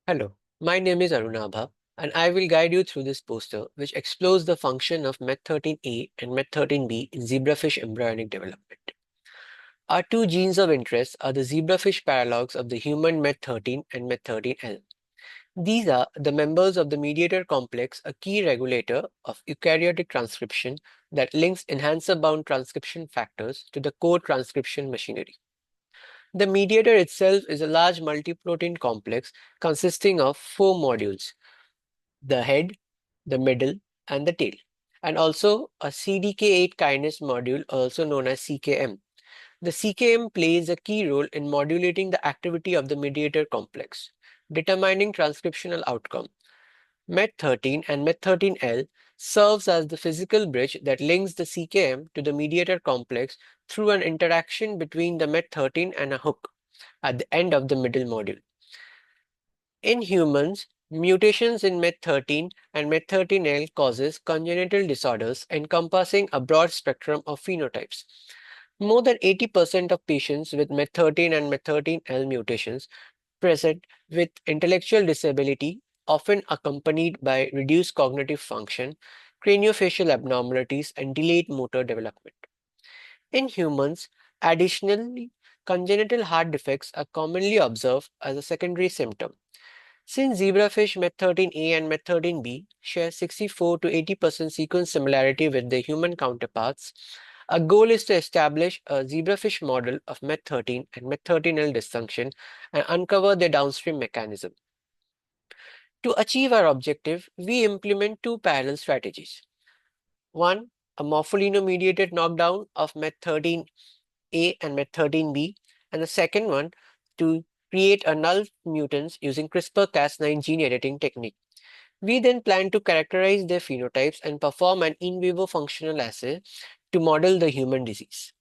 Hello, my name is Arunabha, and I will guide you through this poster which explores the function of MET13A and MET13B in zebrafish embryonic development. Our two genes of interest are the zebrafish paralogs of the human MET13 and MET13L. These are the members of the mediator complex, a key regulator of eukaryotic transcription that links enhancer-bound transcription factors to the core transcription machinery. The mediator itself is a large multi-protein complex consisting of four modules: the head, the middle, and the tail, and also a CDK8 kinase module, also known as CKM. The CKM plays a key role in modulating the activity of the mediator complex, determining transcriptional outcome. MET13 and MET13L serves as the physical bridge that links the CKM to the mediator complex through an interaction between the MET13 and a hook at the end of the middle module. In humans, mutations in MET13 and MET13L causes congenital disorders encompassing a broad spectrum of phenotypes. More than 80% of patients with MET13 and MET13L mutations present with intellectual disability, often accompanied by reduced cognitive function, craniofacial abnormalities, and delayed motor development. In humans, additionally, congenital heart defects are commonly observed as a secondary symptom. Since zebrafish MET13A and MET13B share 64 to 80% sequence similarity with their human counterparts, a goal is to establish a zebrafish model of MET13 and MET13L dysfunction and uncover their downstream mechanism. To achieve our objective, we implement two parallel strategies. One, a morpholino-mediated knockdown of MET13A and MET13B, and the second one, to create a null mutants using CRISPR-Cas9 gene editing technique. We then plan to characterize their phenotypes and perform an in vivo functional assay to model the human disease.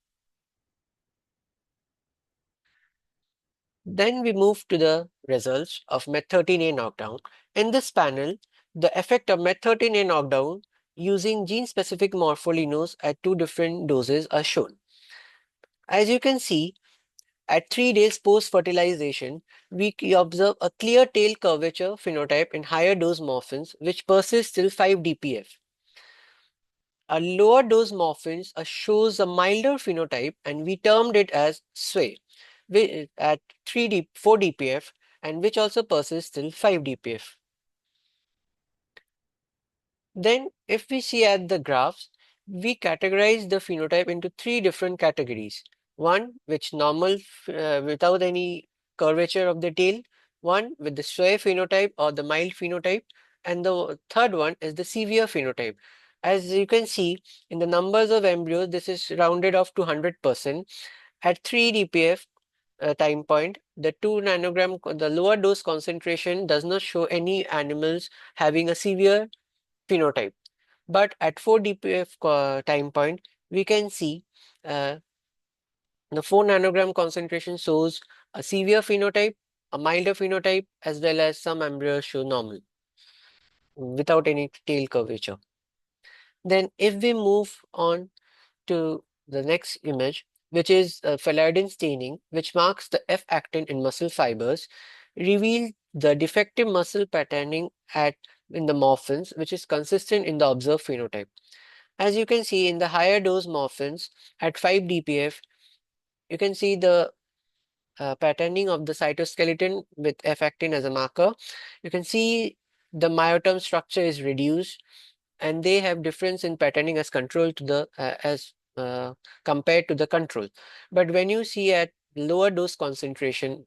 Then we move to the results of MET13A knockdown. In this panel, the effect of MET13A knockdown using gene-specific morpholinos at two different doses are shown. As you can see, at 3 days post-fertilization, we observe a clear tail curvature phenotype in higher dose morphins, which persists till 5 dpf. A lower dose morphins shows a milder phenotype, and we termed it as sway at 4 dpf, and which also persists till 5 dpf. Then, if we see at the graphs, we categorize the phenotype into three different categories. One, which normal without any curvature of the tail. One with the sway phenotype or the mild phenotype. And the third one is the severe phenotype. As you can see, in the numbers of embryos, this is rounded off to 100%. At 3 dpf time point, the 2 nanogram, the lower dose concentration does not show any animals having a severe phenotype. But at 4 dpf time point, we can see the 4 nanogram concentration shows a severe phenotype, a milder phenotype, as well as some embryos show normal without any tail curvature. Then if we move on to the next image, which is phalloidin staining, which marks the F-actin in muscle fibers, reveal the defective muscle patterning in the morphins, which is consistent in the observed phenotype. As you can see in the higher dose morphins at 5 dpf, you can see the patterning of the cytoskeleton with F-actin as a marker. You can see the myoterm structure is reduced, and they have difference in patterning as control to the compared to the control. But when you see at lower dose concentration,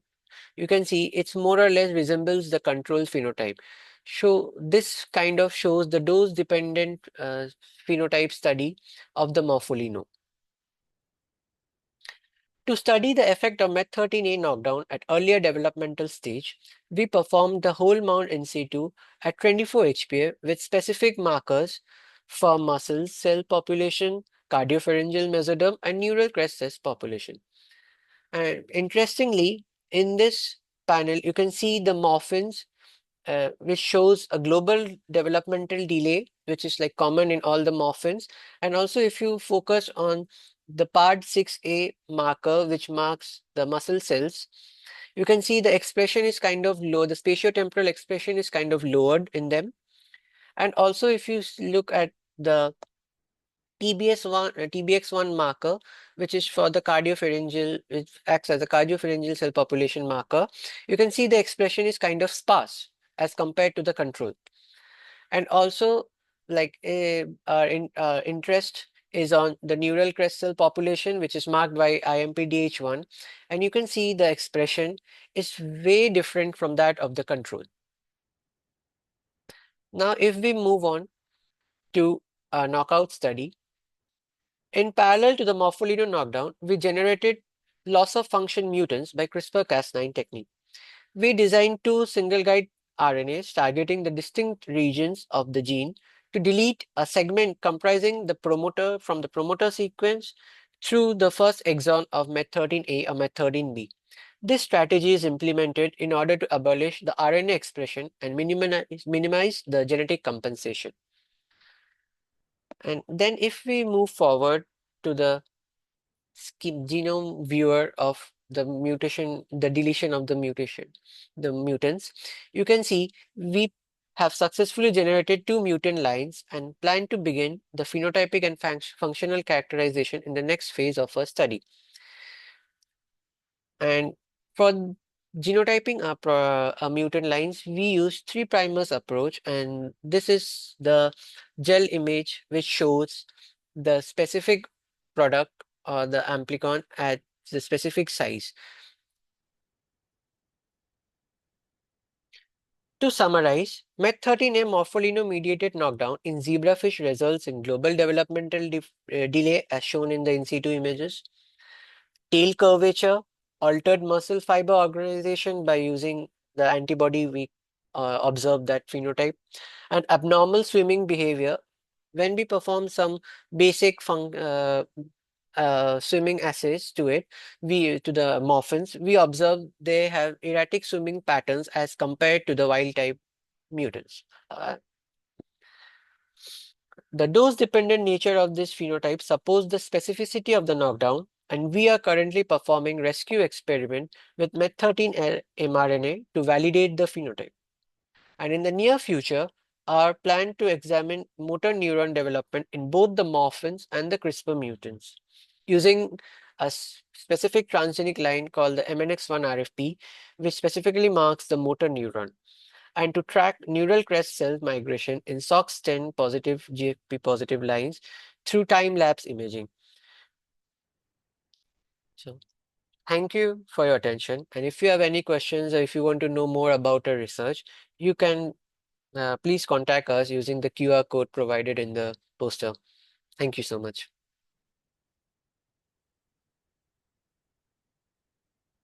you can see it's more or less resembles the control phenotype. So this kind of shows the dose dependent phenotype study of the morpholino. To study the effect of MET13A knockdown at earlier developmental stage, we performed the whole mount in situ at 24 HPA with specific markers for muscle cell population, cardiopharyngeal mesoderm, and neural crest cell population. And interestingly, in this panel, you can see the morphins, which shows a global developmental delay, which is like common in all the morphins. And also, if you focus on the PARD6A marker, which marks the muscle cells, You can see the expression is kind of low, the spatiotemporal expression is kind of lowered in them. And also if you look at the TBX1 marker, which is for the cardiopharyngeal, which acts as a cardiopharyngeal cell population marker, you can see the expression is kind of sparse as compared to the control. And also, like our interest is on the neural crest cell population, which is marked by IMPDH1, and you can see the expression is way different from that of the control. Now, if we move on to a knockout study, in parallel to the morpholino knockdown, we generated loss of function mutants by CRISPR-Cas9 technique. We designed two single guide RNAs targeting the distinct regions of the gene to delete a segment comprising the promoter from the promoter sequence through the first exon of MET13A or MET13B. This strategy is implemented in order to abolish the RNA expression and minimize the genetic compensation. And then if we move forward to the genome viewer of the mutation, the deletion of the mutation, the mutants, you can see we have successfully generated two mutant lines and plan to begin the phenotypic and functional characterization in the next phase of our study. And for genotyping our mutant lines, we use three primers approach, and this is the gel image which shows the specific product or the amplicon at the specific size. To summarize, MET13A morpholino-mediated knockdown in zebrafish results in global developmental delay as shown in the in situ images, tail curvature, altered muscle fiber organization by using the antibody we observed that phenotype, and abnormal swimming behavior when we perform some basic swimming assays to it, to the morphins, we observe they have erratic swimming patterns as compared to the wild type mutants. The dose-dependent nature of this phenotype supports the specificity of the knockdown, and we are currently performing rescue experiment with MET13 mRNA to validate the phenotype. And in the near future, our plan to examine motor neuron development in both the morphins and the CRISPR mutants using a specific transgenic line called the MNX1 RFP, which specifically marks the motor neuron, and to track neural crest cell migration in SOX10 positive GFP positive lines through time-lapse imaging. So thank you for your attention. And if you have any questions or if you want to know more about our research, you can please contact us using the QR code provided in the poster. Thank you so much.